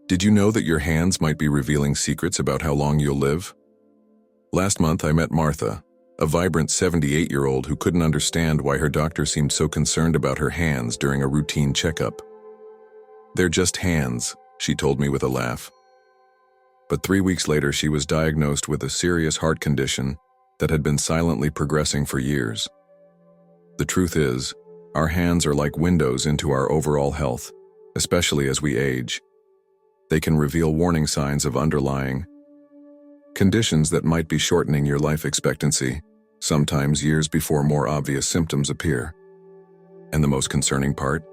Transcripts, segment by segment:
Did you know that your hands might be revealing secrets about how long you'll live? Last month, I met Martha, a vibrant 78-year-old who couldn't understand why her doctor seemed so concerned about her hands during a routine checkup. "They're just hands," she told me with a laugh. But 3 weeks later, she was diagnosed with a serious heart condition that had been silently progressing for years. The truth is, our hands are like windows into our overall health, especially as we age. They can reveal warning signs of underlying conditions that might be shortening your life expectancy, sometimes years before more obvious symptoms appear. And the most concerning part?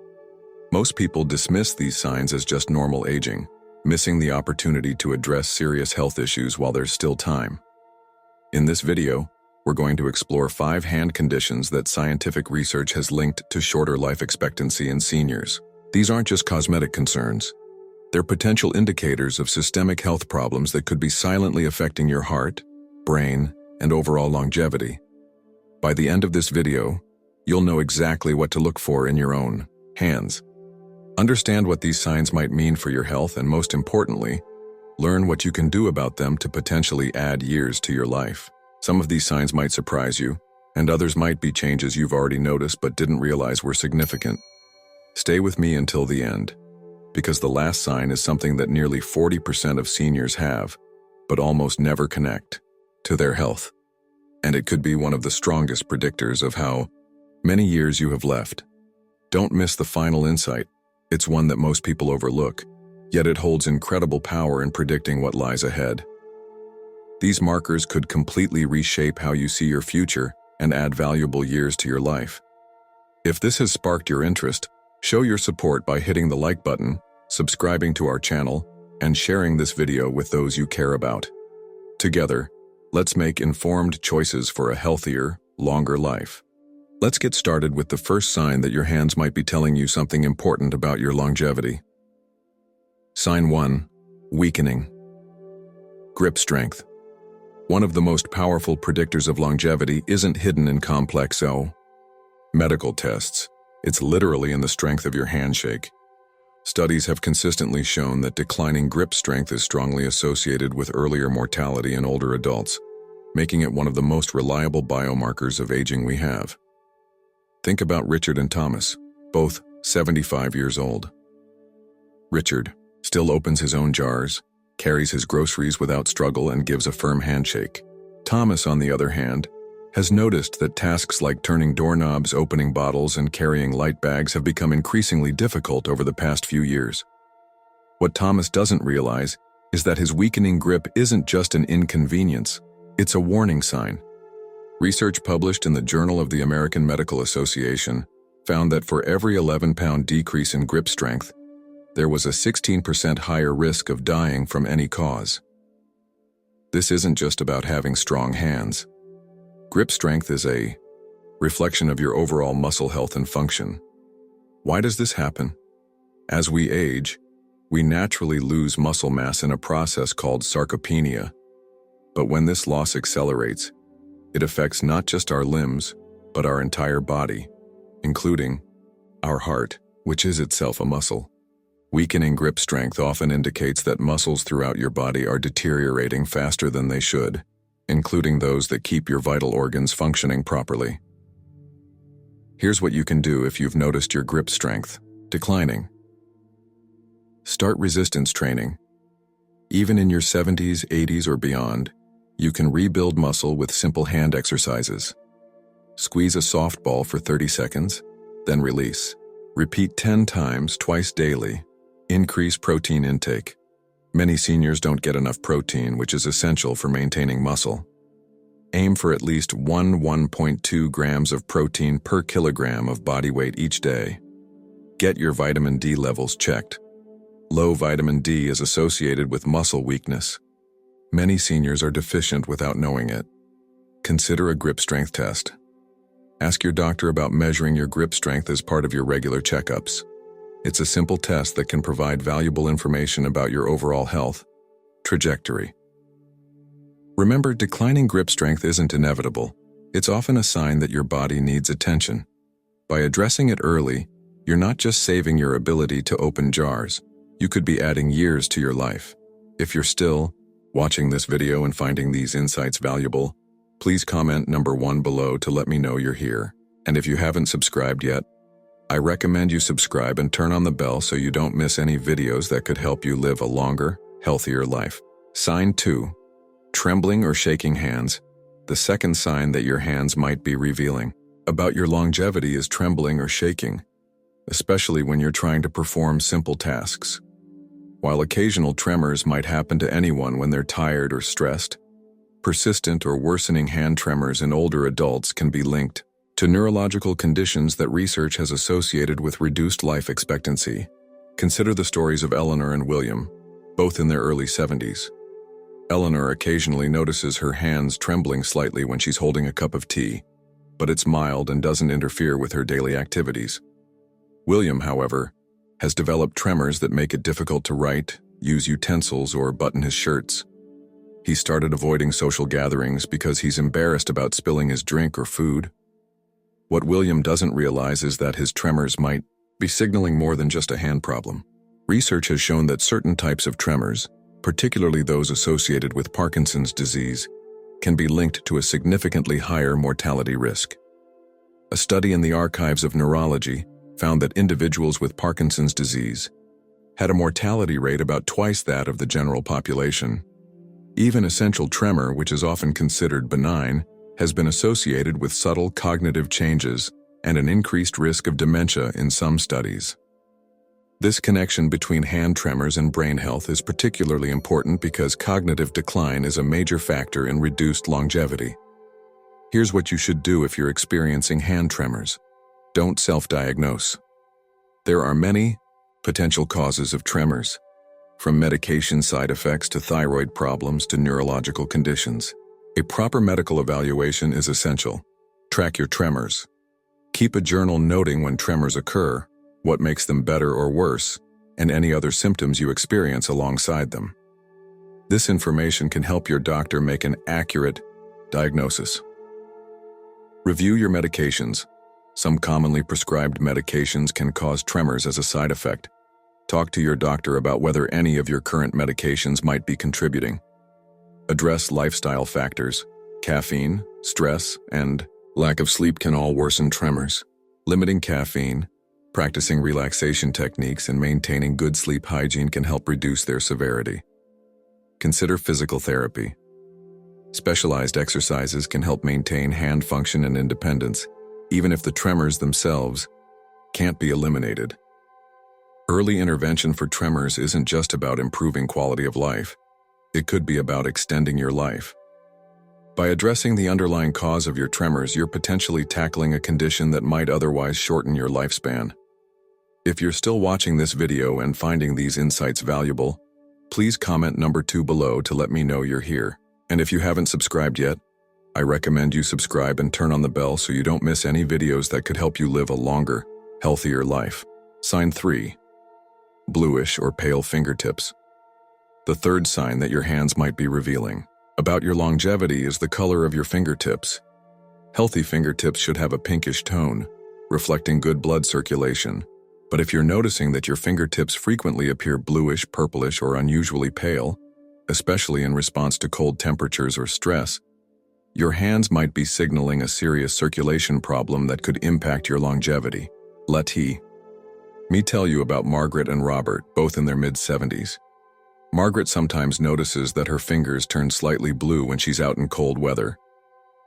Most people dismiss these signs as just normal aging, missing the opportunity to address serious health issues while there's still time. In this video, we're going to explore 5 hand conditions that scientific research has linked to shorter life expectancy in seniors. These aren't just cosmetic concerns. They're potential indicators of systemic health problems that could be silently affecting your heart, brain, and overall longevity. By the end of this video, you'll know exactly what to look for in your own hands. Understand what these signs might mean for your health, and most importantly, learn what you can do about them to potentially add years to your life. Some of these signs might surprise you, and others might be changes you've already noticed but didn't realize were significant. Stay with me until the end, because the last sign is something that nearly 40% of seniors have, but almost never connect to their health. And it could be one of the strongest predictors of how many years you have left. Don't miss the final insight. It's one that most people overlook, yet it holds incredible power in predicting what lies ahead. These markers could completely reshape how you see your future and add valuable years to your life. If this has sparked your interest, show your support by hitting the like button, subscribing to our channel, and sharing this video with those you care about. Together, let's make informed choices for a healthier, longer life. Let's get started with the first sign that your hands might be telling you something important about your longevity. Sign 1. Weakening. Grip strength. One of the most powerful predictors of longevity isn't hidden in complex medical tests. It's literally in the strength of your handshake. Studies have consistently shown that declining grip strength is strongly associated with earlier mortality in older adults, making it one of the most reliable biomarkers of aging we have. Think about Richard and Thomas, both 75 years old. Richard still opens his own jars, carries his groceries without struggle, and gives a firm handshake. Thomas, on the other hand, has noticed that tasks like turning doorknobs, opening bottles, and carrying light bags have become increasingly difficult over the past few years. What Thomas doesn't realize is that his weakening grip isn't just an inconvenience, it's a warning sign. Research published in the Journal of the American Medical Association found that for every 11-pound decrease in grip strength, there was a 16% higher risk of dying from any cause. This isn't just about having strong hands. Grip strength is a reflection of your overall muscle health and function. Why does this happen? As we age, we naturally lose muscle mass in a process called sarcopenia. But when this loss accelerates, it affects not just our limbs, but our entire body, including our heart, which is itself a muscle. Weakening grip strength often indicates that muscles throughout your body are deteriorating faster than they should, including those that keep your vital organs functioning properly. Here's what you can do if you've noticed your grip strength declining. Start resistance training. Even in your 70s, 80s, or beyond, you can rebuild muscle with simple hand exercises. Squeeze a softball for 30 seconds, then release. Repeat 10 times, twice daily. Increase protein intake. Many seniors don't get enough protein, which is essential for maintaining muscle. Aim for at least 1.2 grams of protein per kilogram of body weight each day. Get your vitamin D levels checked. Low vitamin D is associated with muscle weakness. Many seniors are deficient without knowing it. Consider a grip strength test. Ask your doctor about measuring your grip strength as part of your regular checkups. It's a simple test that can provide valuable information about your overall health trajectory. Remember, declining grip strength isn't inevitable. It's often a sign that your body needs attention. By addressing it early, you're not just saving your ability to open jars, you could be adding years to your life. If you're still watching this video and finding these insights valuable, please comment number 1 below to let me know you're here. And if you haven't subscribed yet, I recommend you subscribe and turn on the bell so you don't miss any videos that could help you live a longer, healthier life. Sign 2. Trembling or shaking hands. The second sign that your hands might be revealing about your longevity is trembling or shaking, especially when you're trying to perform simple tasks. While occasional tremors might happen to anyone when they're tired or stressed, persistent or worsening hand tremors in older adults can be linked to neurological conditions that research has associated with reduced life expectancy. Consider the stories of Eleanor and William, both in their early 70s. Eleanor occasionally notices her hands trembling slightly when she's holding a cup of tea, but it's mild and doesn't interfere with her daily activities. William, however, has developed tremors that make it difficult to write, use utensils, or button his shirts. He started avoiding social gatherings because he's embarrassed about spilling his drink or food. What William doesn't realize is that his tremors might be signaling more than just a hand problem. Research has shown that certain types of tremors, particularly those associated with Parkinson's disease, can be linked to a significantly higher mortality risk. A study in the Archives of Neurology found that individuals with Parkinson's disease had a mortality rate about twice that of the general population. Even essential tremor, which is often considered benign, has been associated with subtle cognitive changes and an increased risk of dementia in some studies. This connection between hand tremors and brain health is particularly important because cognitive decline is a major factor in reduced longevity. Here's what you should do if you're experiencing hand tremors. Don't self-diagnose. There are many potential causes of tremors, from medication side effects to thyroid problems to neurological conditions. A proper medical evaluation is essential. Track your tremors. Keep a journal noting when tremors occur, what makes them better or worse, and any other symptoms you experience alongside them. This information can help your doctor make an accurate diagnosis. Review your medications. Some commonly prescribed medications can cause tremors as a side effect. Talk to your doctor about whether any of your current medications might be contributing. Address lifestyle factors. Caffeine, stress, and lack of sleep can all worsen tremors. Limiting caffeine, practicing relaxation techniques, and maintaining good sleep hygiene can help reduce their severity. Consider physical therapy. Specialized exercises can help maintain hand function and independence, even if the tremors themselves can't be eliminated. Early intervention for tremors isn't just about improving quality of life. It could be about extending your life. By addressing the underlying cause of your tremors, you're potentially tackling a condition that might otherwise shorten your lifespan. If you're still watching this video and finding these insights valuable, please comment number 2 below to let me know you're here. And if you haven't subscribed yet, I recommend you subscribe and turn on the bell so you don't miss any videos that could help you live a longer, healthier life. Sign 3. Bluish or pale fingertips. The third sign that your hands might be revealing about your longevity is the color of your fingertips. Healthy fingertips should have a pinkish tone, reflecting good blood circulation. But if you're noticing that your fingertips frequently appear bluish, purplish, or unusually pale, especially in response to cold temperatures or stress, your hands might be signaling a serious circulation problem that could impact your longevity. Let me tell you about Margaret and Robert, both in their mid-70s. Margaret sometimes notices that her fingers turn slightly blue when she's out in cold weather,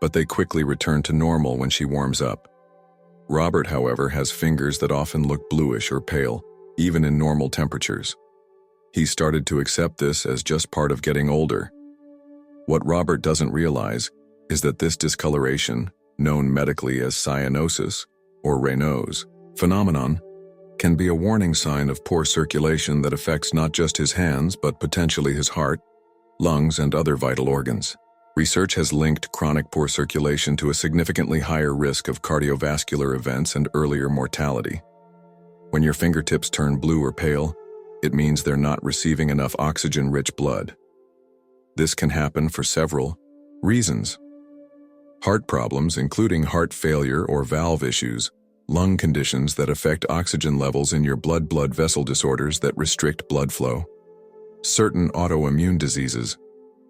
but they quickly return to normal when she warms up. Robert, however, has fingers that often look bluish or pale, even in normal temperatures. He started to accept this as just part of getting older. What Robert doesn't realize is that this discoloration, known medically as cyanosis or Raynaud's phenomenon, can be a warning sign of poor circulation that affects not just his hands but potentially his heart, lungs, and other vital organs. Research has linked chronic poor circulation to a significantly higher risk of cardiovascular events and earlier mortality. When your fingertips turn blue or pale, it means they're not receiving enough oxygen-rich blood. This can happen for several reasons. Heart problems, including heart failure or valve issues, lung conditions that affect oxygen levels in your blood vessel disorders that restrict blood flow, certain autoimmune diseases.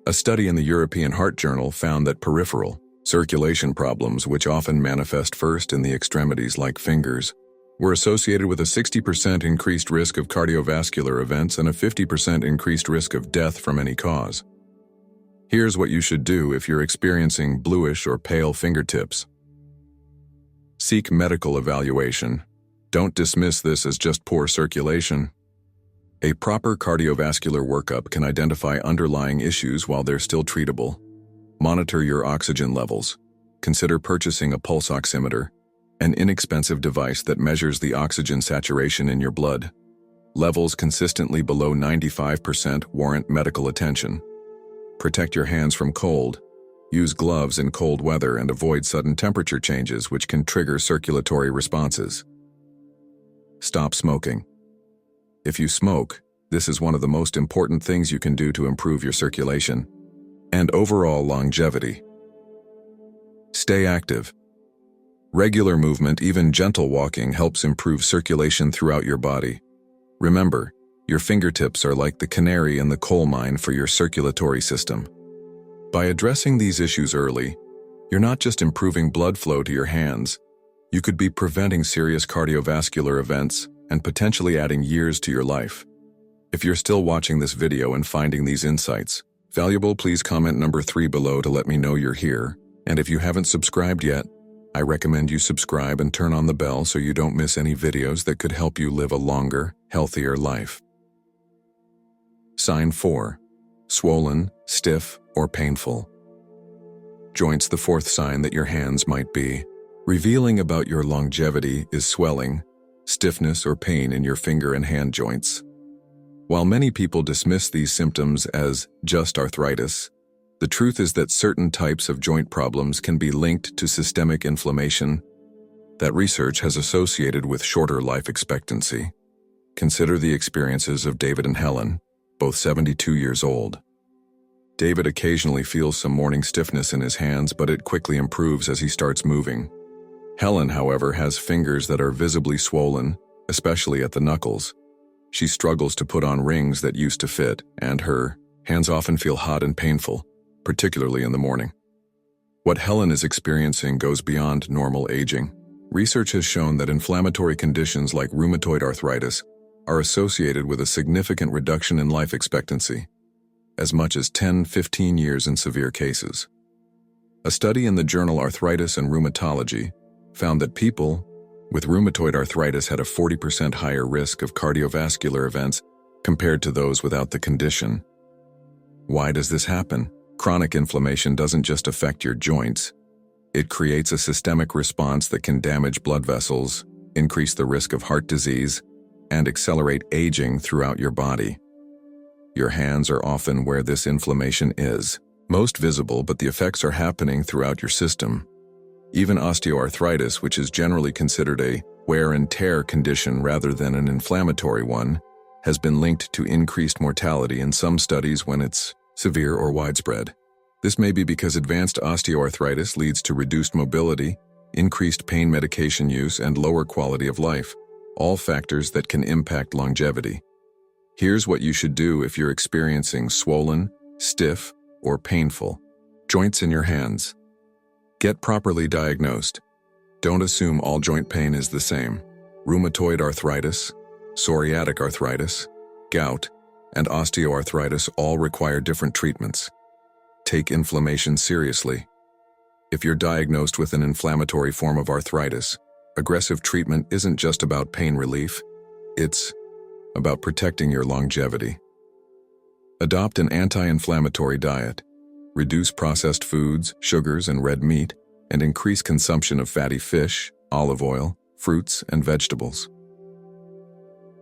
A study in the European Heart Journal found that peripheral circulation problems, which often manifest first in the extremities like fingers, were associated with a 60% increased risk of cardiovascular events and a 50% increased risk of death from any cause. Here's what you should do if you're experiencing bluish or pale fingertips. Seek medical evaluation. Don't dismiss this as just poor circulation. A proper cardiovascular workup can identify underlying issues while they're still treatable. Monitor your oxygen levels. Consider purchasing a pulse oximeter, an inexpensive device that measures the oxygen saturation in your blood. Levels consistently below 95% warrant medical attention. Protect your hands from cold. Use gloves in cold weather and avoid sudden temperature changes which can trigger circulatory responses. Stop smoking. If you smoke, this is one of the most important things you can do to improve your circulation and overall longevity. Stay active. Regular movement, even gentle walking, helps improve circulation throughout your body. Remember, your fingertips are like the canary in the coal mine for your circulatory system. By addressing these issues early, you're not just improving blood flow to your hands, you could be preventing serious cardiovascular events and potentially adding years to your life. If you're still watching this video and finding these insights valuable, please comment number 3 below to let me know you're here. And if you haven't subscribed yet, I recommend you subscribe and turn on the bell so you don't miss any videos that could help you live a longer, healthier life. Sign 4. Swollen, stiff, or painful. Joints. The fourth sign that your hands might be revealing about your longevity is swelling, stiffness, or pain in your finger and hand joints. While many people dismiss these symptoms as just arthritis, the truth is that certain types of joint problems can be linked to systemic inflammation that research has associated with shorter life expectancy. Consider the experiences of David and Helen, both 72 years old. David occasionally feels some morning stiffness in his hands, but it quickly improves as he starts moving. Helen, however, has fingers that are visibly swollen, especially at the knuckles. She struggles to put on rings that used to fit, and her hands often feel hot and painful, particularly in the morning. What Helen is experiencing goes beyond normal aging. Research has shown that inflammatory conditions like rheumatoid arthritis are associated with a significant reduction in life expectancy, as much as 10-15 years in severe cases. A study in the journal Arthritis and Rheumatology found that people with rheumatoid arthritis had a 40% higher risk of cardiovascular events compared to those without the condition. Why does this happen? Chronic inflammation doesn't just affect your joints. It creates a systemic response that can damage blood vessels, increase the risk of heart disease, and accelerate aging throughout your body. Your hands are often where this inflammation is most visible, but the effects are happening throughout your system. Even osteoarthritis, which is generally considered a wear and tear condition rather than an inflammatory one, has been linked to increased mortality in some studies when it's severe or widespread. This may be because advanced osteoarthritis leads to reduced mobility, increased pain medication use, and lower quality of life, all factors that can impact longevity. Here's what you should do if you're experiencing swollen, stiff, or painful joints in your hands. Get properly diagnosed. Don't assume all joint pain is the same. Rheumatoid arthritis, psoriatic arthritis, gout, and osteoarthritis all require different treatments. Take inflammation seriously. If you're diagnosed with an inflammatory form of arthritis, aggressive treatment isn't just about pain relief, it's about protecting your longevity. Adopt an anti-inflammatory diet. Reduce processed foods, sugars, and red meat, and increase consumption of fatty fish, olive oil, fruits, and vegetables.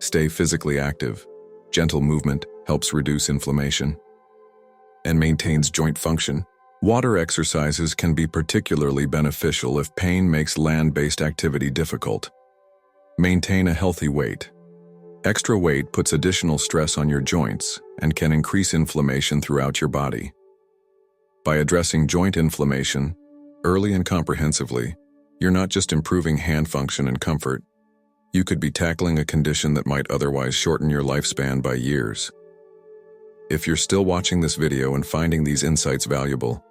Stay physically active. Gentle movement helps reduce inflammation and maintains joint function. Water exercises can be particularly beneficial if pain makes land-based activity difficult. Maintain a healthy weight. Extra weight puts additional stress on your joints and can increase inflammation throughout your body. By addressing joint inflammation early and comprehensively, You're not just improving hand function and comfort, you could be tackling a condition that might otherwise shorten your lifespan by years. If you're still watching this video and finding these insights valuable,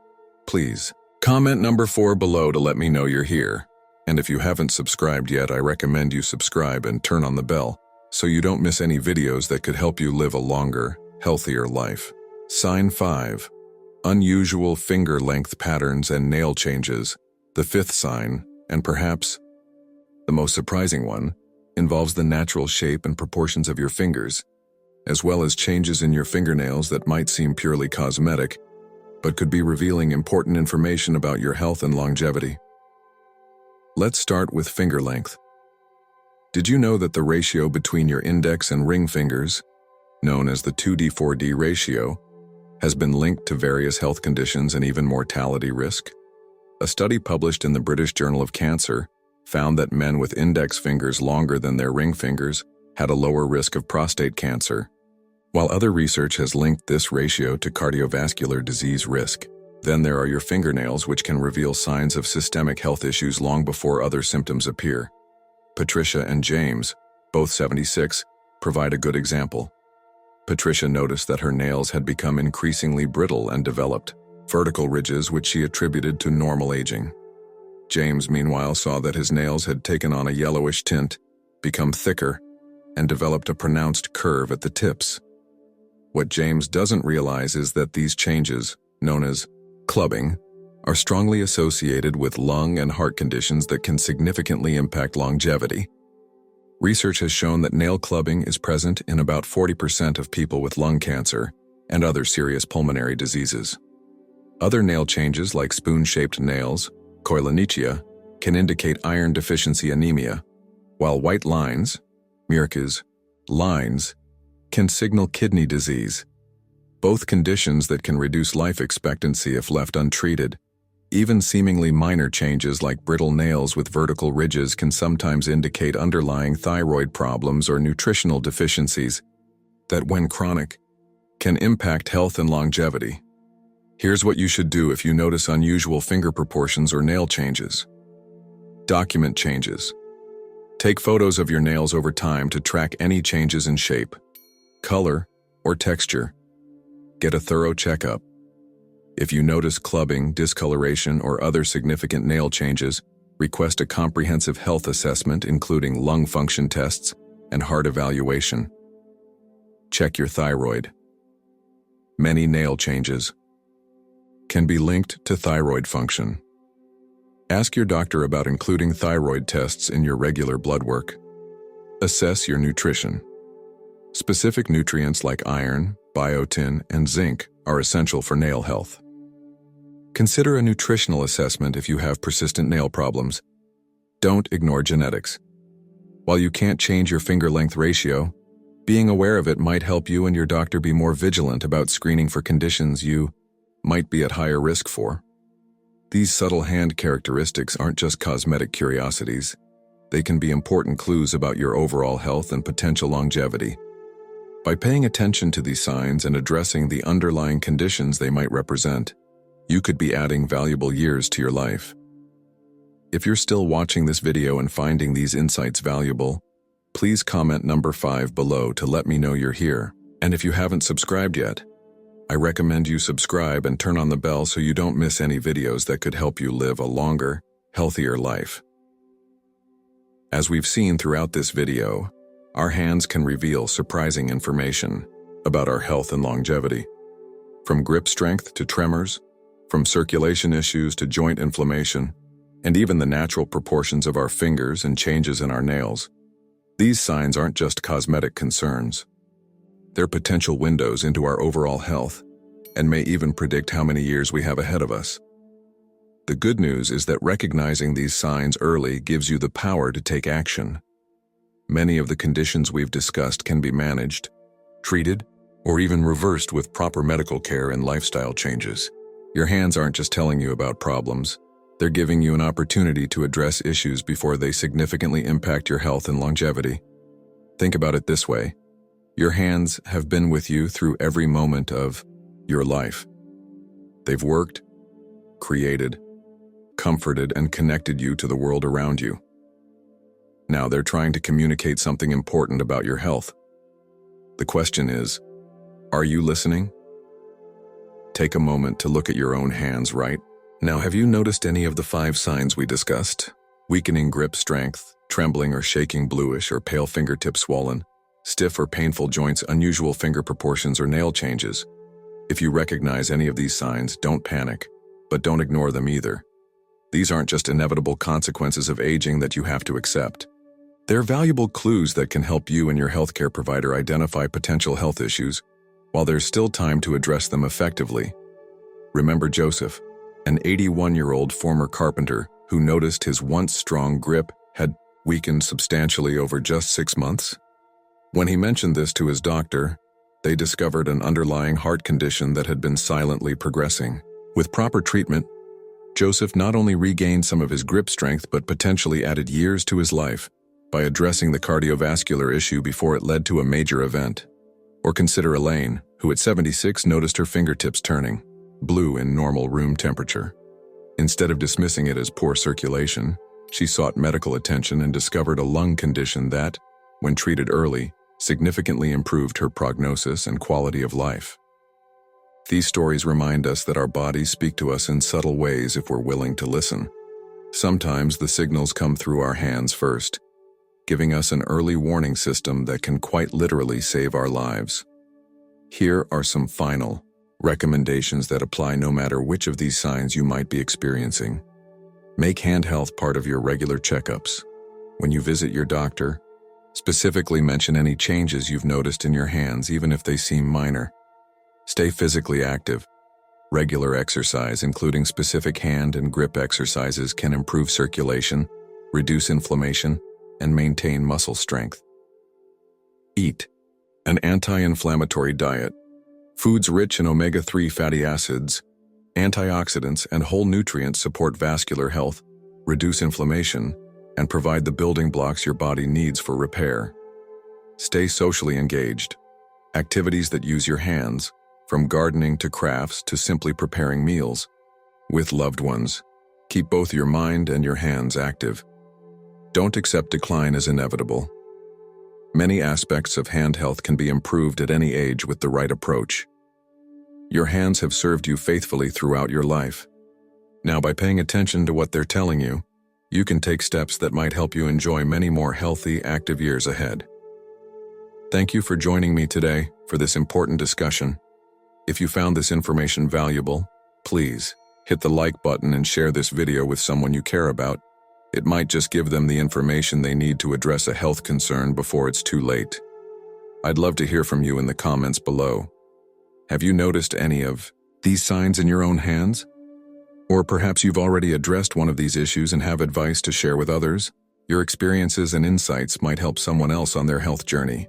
please comment number 4 below to let me know you're here. And if you haven't subscribed yet, I recommend you subscribe and turn on the bell so you don't miss any videos that could help you live a longer, healthier life. Sign 5. Unusual finger length patterns and nail changes. The 5th sign, and perhaps the most surprising one, involves the natural shape and proportions of your fingers, as well as changes in your fingernails that might seem purely cosmetic, but could be revealing important information about your health and longevity. Let's start with finger length. Did you know that the ratio between your index and ring fingers, known as the 2D/4D ratio, has been linked to various health conditions and even mortality risk? A study published in the British Journal of Cancer found that men with index fingers longer than their ring fingers had a lower risk of prostate cancer, while other research has linked this ratio to cardiovascular disease risk. Then there are your fingernails, which can reveal signs of systemic health issues long before other symptoms appear. Patricia and James, both 76, provide a good example. Patricia noticed that her nails had become increasingly brittle and developed vertical ridges, which she attributed to normal aging. James, meanwhile, saw that his nails had taken on a yellowish tint, become thicker, and developed a pronounced curve at the tips. What James doesn't realize is that these changes, known as clubbing, are strongly associated with lung and heart conditions that can significantly impact longevity. Research has shown that nail clubbing is present in about 40% of people with lung cancer and other serious pulmonary diseases. Other nail changes like spoon-shaped nails, koilonychia, can indicate iron deficiency anemia, while white lines, Merck's lines, can signal kidney disease, both conditions that can reduce life expectancy if left untreated. Even seemingly minor changes like brittle nails with vertical ridges can sometimes indicate underlying thyroid problems or nutritional deficiencies that, when chronic, can impact health and longevity. Here's what you should do if you notice unusual finger proportions or nail changes. Document changes. Take photos of your nails over time to track any changes in shape, color, or texture. Get a thorough checkup. If you notice clubbing, discoloration, or other significant nail changes, request a comprehensive health assessment including lung function tests and heart evaluation. Check your thyroid. Many nail changes can be linked to thyroid function. Ask your doctor about including thyroid tests in your regular blood work. Assess your nutrition. Specific nutrients like iron, biotin, and zinc are essential for nail health. Consider a nutritional assessment if you have persistent nail problems. Don't ignore genetics. While you can't change your finger length ratio, being aware of it might help you and your doctor be more vigilant about screening for conditions you might be at higher risk for. These subtle hand characteristics aren't just cosmetic curiosities. They can be important clues about your overall health and potential longevity. By paying attention to these signs and addressing the underlying conditions they might represent, you could be adding valuable years to your life. If you're still watching this video and finding these insights valuable, please comment number 5 below to let me know you're here. And if you haven't subscribed yet, I recommend you subscribe and turn on the bell so you don't miss any videos that could help you live a longer, healthier life. As we've seen throughout this video, our hands can reveal surprising information about our health and longevity. From grip strength to tremors, from circulation issues to joint inflammation, and even the natural proportions of our fingers and changes in our nails. These signs aren't just cosmetic concerns. They're potential windows into our overall health and may even predict how many years we have ahead of us. The good news is that recognizing these signs early gives you the power to take action. Many of the conditions we've discussed can be managed, treated, or even reversed with proper medical care and lifestyle changes. Your hands aren't just telling you about problems, they're giving you an opportunity to address issues before they significantly impact your health and longevity. Think about it this way. Your hands have been with you through every moment of your life. They've worked, created, comforted, and connected you to the world around you. Now they're trying to communicate something important about your health. The question is, are you listening? Take a moment to look at your own hands right now. Have you noticed any of the 5 signs we discussed? Weakening grip strength, trembling or shaking, bluish or pale fingertips, swollen, stiff or painful joints, unusual finger proportions or nail changes. If you recognize any of these signs, don't panic, but don't ignore them either. These aren't just inevitable consequences of aging that you have to accept. They're valuable clues that can help you and your healthcare provider identify potential health issues while there's still time to address them effectively. Remember Joseph, an 81-year-old former carpenter who noticed his once strong grip had weakened substantially over just 6 months? When he mentioned this to his doctor, they discovered an underlying heart condition that had been silently progressing. With proper treatment, Joseph not only regained some of his grip strength but potentially added years to his life by addressing the cardiovascular issue before it led to a major event. Or consider Elaine, who at 76 noticed her fingertips turning blue in normal room temperature. Instead of dismissing it as poor circulation, she sought medical attention and discovered a lung condition that, when treated early, significantly improved her prognosis and quality of life. These stories remind us that our bodies speak to us in subtle ways if we're willing to listen. Sometimes the signals come through our hands first, giving us an early warning system that can quite literally save our lives. Here are some final recommendations that apply no matter which of these signs you might be experiencing. Make hand health part of your regular checkups. When you visit your doctor, specifically mention any changes you've noticed in your hands, even if they seem minor. Stay physically active. Regular exercise, including specific hand and grip exercises, can improve circulation, reduce inflammation, and maintain muscle strength. Eat an anti-inflammatory diet. Foods rich in omega-3 fatty acids, antioxidants, and whole nutrients support vascular health, reduce inflammation, and provide the building blocks your body needs for repair. Stay socially engaged. Activities that use your hands, from gardening to crafts to simply preparing meals, with loved ones, keep both your mind and your hands active. Don't accept decline as inevitable. Many aspects of hand health can be improved at any age with the right approach. Your hands have served you faithfully throughout your life. Now, by paying attention to what they're telling you, you can take steps that might help you enjoy many more healthy, active years ahead. Thank you for joining me today for this important discussion. If you found this information valuable, please hit the like button and share this video with someone you care about. It might just give them the information they need to address a health concern before it's too late. I'd love to hear from you in the comments below. Have you noticed any of these signs in your own hands? Or perhaps you've already addressed one of these issues and have advice to share with others? Your experiences and insights might help someone else on their health journey.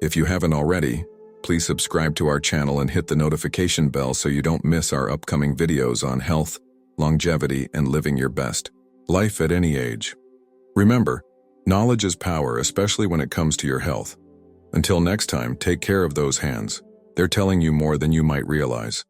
If you haven't already, please subscribe to our channel and hit the notification bell so you don't miss our upcoming videos on health, longevity, and living your best life at any age. Remember, knowledge is power, especially when it comes to your health. Until next time, take care of those hands. They're telling you more than you might realize.